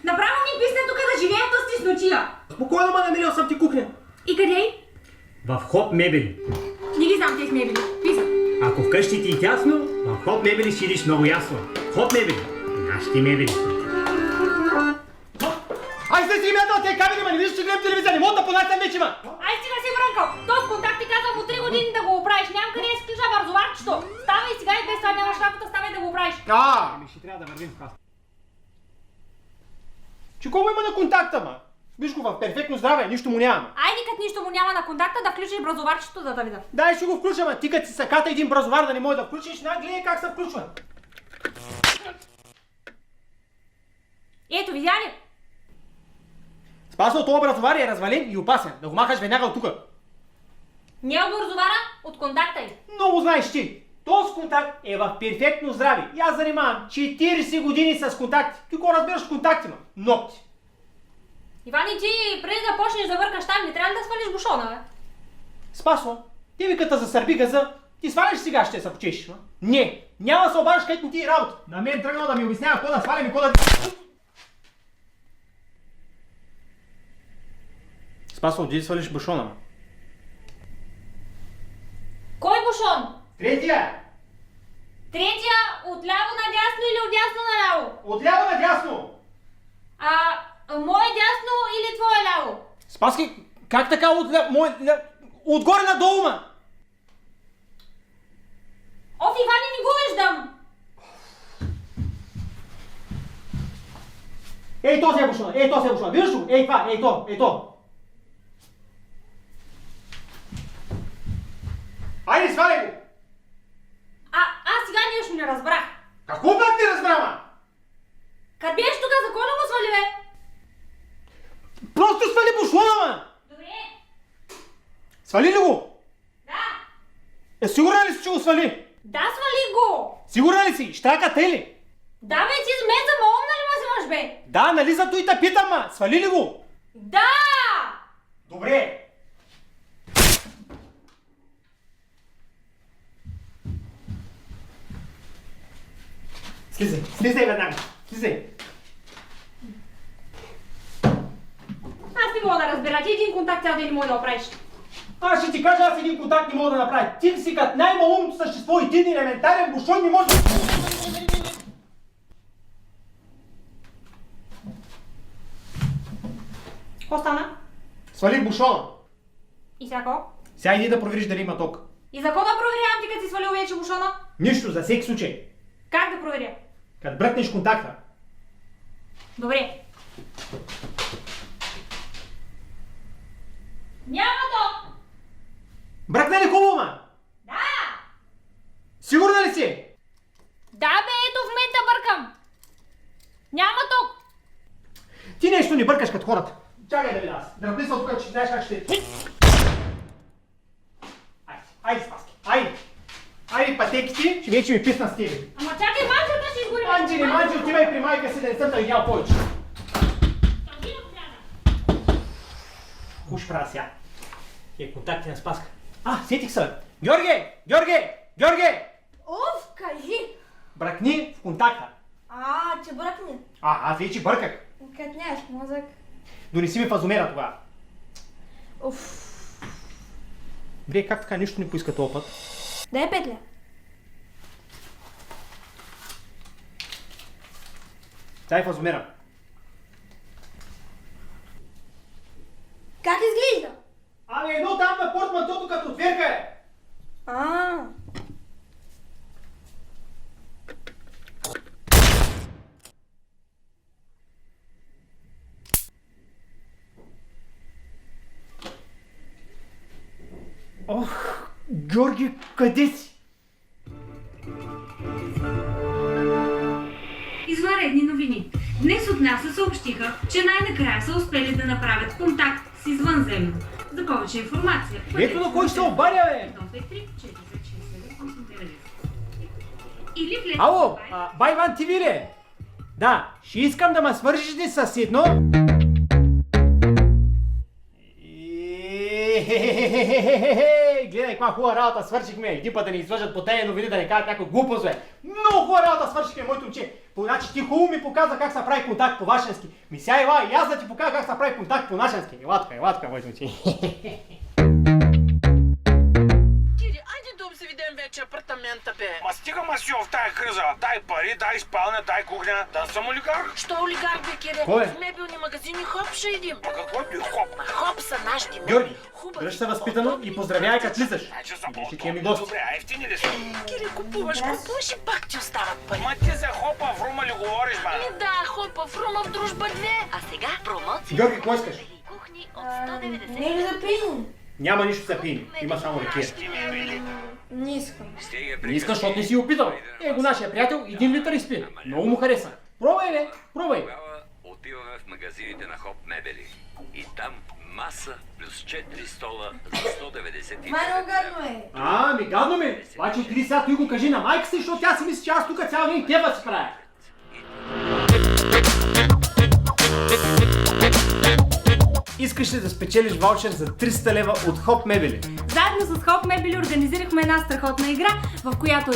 Направо ми писна тук да живея в стеснотия. Спокойно, ма намерил съм ти кухня. И къде е? В Хоп мебели. Не ги знам тези мебели. Писам. Ако вкъщи ти е тясно, в Хоп мебели ще идиш много ясно. Хоп мебели. Нашите мебели. Ай, се си името от тези камери, ма не виждаш, че гледам телевизия, не мога да понасям вече, ма! Ай, стига си мрънкал. То с контакти казвам от 3 години да го оправиш. Нямам къде да си включа бързоварчето. Ставай сега и без това нямаш работа, ставай да го оправиш. Ами ще трябва да вървим в каста. Че колко има на контакта, ма? Виж го в перфектно здраве, нищо му няма. Айде, като нищо му няма на контакта, да включиш бързоварчето, за да видя. Дай ще го включа, ма ти като си саката един бразовар да не може да включиш, гледай как се включва. Ето, видя ли? Спасо, този бразовар е развален и опасен. Да го махаш веднага от тука. Не от бързовара, от контакта й. Много знаеш ти. Този контакт е в перфектно здраве. И аз занимавам 40 години с контакти. Ти го разбираш контакти, ма? Ногти. Иван, и ти преди да почнеш да въркаш там, не трябва ли да свалиш бушона, бе? Спасо, ти ми като засърби газа, ти сваляш сега, ще се почешеш, ма? Не, няма да се обаждаш където не ти е работа. На мен тръгнал да ми обяснява какво да свалям и какво да... Спасо, отиди свалиш бушона, ма. Кой бушон? Третия! Третия отляво надясно или отдясно наляво? Отляво надясно! Мое дясно или твое ляво? Спаски, как така отгоре надолу, ма? Оф, Иване, не го виждам! Ей, този е бушона, виждаш го? Ей, това, ей то. Айде, сваляй го! Аз сега нещо не разбрах. Какво пак не разбрама? Къде беше тук, за кой не го свали, бе? Просто свали бушона, ма! Добре. Свали ли го? Да. Сигурна ли си, че го свали? Да, свали го! Сигурна ли си? Щрака те ли? Да, бе, ти с мен за малумна ли ме взимаш, бе? Да, нали зато и те питам, ма? Свали ли го? Да! Добре. Слизай веднага. Слизай. Аз не мога да разбера, ти един контакт цял ден не мога да оправиш. Аз ще ти кажа, аз един контакт не мога да направя. Ти си като най-малумното същество, един елементарен бушон не може... Какво стана? Свалих бушона. И сега какво? Сега иди да провериш дали има ток. И за какво да проверявам ти, като си свалил вече бушона? Нищо, за всеки случай. Как да проверя? Като бръкнеш контакта. Добре. Няма ток! Бръкна ли хубаво, ма? Да! Сигурна ли си? Да, бе, ето в момента бъркам. Няма ток. Ти нещо не бъркаш като хората. Чакай да видя аз. Дръпни се от тук, че знаеш как ще... Айде, Спаски, айде. Айде, пътеките, че вече ми писна с тебе. Ама чакай, манчата ще изгори. Манче, отивай при майка си да не съм да видял повече. Уж правя сега. Тия контакти на Спаска. Сетих се. Георге! Оф, кажи! Бръкни в контакта. Че бръкне. Аз вече бърках. Къде нямаш мозък. Донеси ми фазомера това. Оф. Бре, как така нищо не поиска този път? Дай петля. Дай фазомера. Как изглежда? Едно там на портмантото като отверка е. Ох, Георги, къде си? Извънредни новини. Днес от НАСА съобщиха, че най-накрая са успели да направят контакт с извънземно. За повече информация... Ето на кой ще се обадя, бе! Или влезте... Ало, Байван ТВ ли? Да, ще искам да ме свържете с едно... гледай каква хубава работа свършихме. Един път да ни излъжат по тези новини, да ни кажат някой глупост, бе. Много хубава работа свършихме, моето момче. Значи ти хубаво ми показа как се прави контакт по вашенски. Ми сега ела и аз да ти покажа как се прави контакт по нашенски. Ела така, моето момче. Кири, айде да обзаведем вече апартамента, бе. Ма стига ма си в тая криза. Дай пари, дай спалня, дай кухня. Да съм олигарх. Що олигарх, бе, Кире? Кой е? В мебелни магазини хоп ще идим. Ма какво ти хоп? Хоп са нашите мебели. Георги, Хубави, дръж се възпитано и поздравяй като влизаш. Значи са Ще ти ми гости. Добре, а ефтини ли са? Кире, купуваш и пак ти остават пари. Ма ти за хопа в рума ли говориш, ба? Ми да, хопа, в Рума в дружба 2. А сега промоция. Георги, какво искаш? Кухни от Не ли за пини? Няма нищо за пини. Има само ракия. Не искам. Не искаш, защото не си опитал. Го нашия приятел 1 литър изпи. Много му хареса. Пробвай, бе, пробвай. Тогава отиваме в магазините на Хоп Мебели. И там маса плюс 4 стола за 195 Майно гадно е. Ми гадно ми. Обаче отиди сега той го кажи на майка си, защото тя си мисли, че аз тук цял ден кева си правя. Искаш ли да спечелиш ваучер за 300 лева от Хоп Мебели? Заедно с Хоп Мебели организирахме една страхотна игра, в която